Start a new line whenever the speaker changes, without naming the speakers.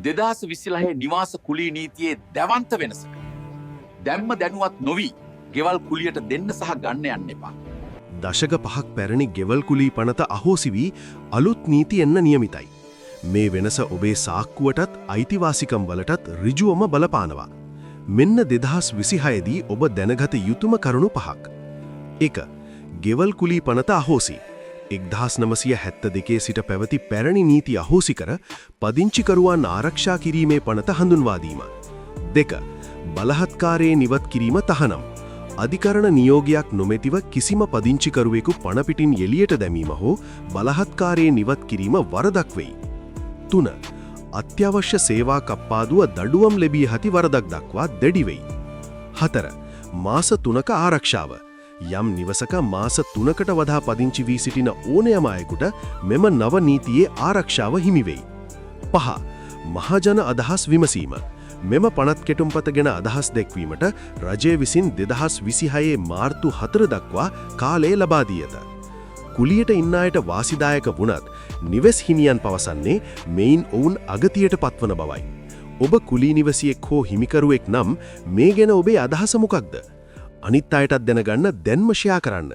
2029 නිවාස කුලී නීතියේ දැවන්ත වෙනසක. දැම්ම දැනුවත් නොවී ගෙවල් කුලියට දෙන්න සහ ගන්න යන්න එපා.
දශක 5ක් පැරණි ගෙවල් කුලී පනත අහෝසි වී අලුත් නීති එන්න නියමිතයි. මේ වෙනස ඔබේ සාක්කුවටත් අයිතිවාසිකම් වලටත් ඍජුවම බලපානවා. මෙන්න 2026 දී ඔබ දැනගත යුතුම කරුණු 5ක්. 1. ගෙවල් කුලී පනත අහෝසි. 1972 සිට පැවති පැරණි නීති අහෝසි කර පදිංචිකරුවන් ආරක්ෂා කිරීමේ පනත හඳුන්වා දීම. 2. බලහත්කාරයෙන් ඉවත් කිරීම තහනම්. අධිකරණ නියෝගයක් නොමැතිව කිසිම පදිංචිකරුවෙකු පණ පිටින් එළියට දැමීම හෝ බලහත්කාරයෙන් ඉවත් කිරීම වරදක් වෙයි. 3. අත්‍යවශ්‍ය සේවා කප්පාදුව දඩුවම් ලැබිය හැකි වරදක් දක්වා දැඩි වෙයි. 4. මාස 3ක ආරක්ෂාව. යම් නිවසක මාස 3කට වඩා පදිංචි වී සිටින ඕනෑම අයෙකුට මෙම නව නීතියේ ආරක්ෂාව හිමි වෙයි. 5. මහජන අදහස් විමසීම. මෙම පනත් කෙටුම්පත ගැන අදහස් දැක්වීමට රජය විසින් 2026 මාර්තු 4 දක්වා කාලය ලබා දී ඇත. කුලියට ඉන්න අයට වාසිදායක වුණත් නිවෙස් හිමියන් පවසන්නේ මෙයින් ඔවුන් අගතියට පත්වන බවයි. ඔබ කුලී නිවසියෙක් හෝ හිමිකරුවෙක් නම් මේ ගැන ඔබේ අදහස මොකක්ද? අනිත් අයටත් දැනගන්න දැන්ම ෂෙයා කරන්න.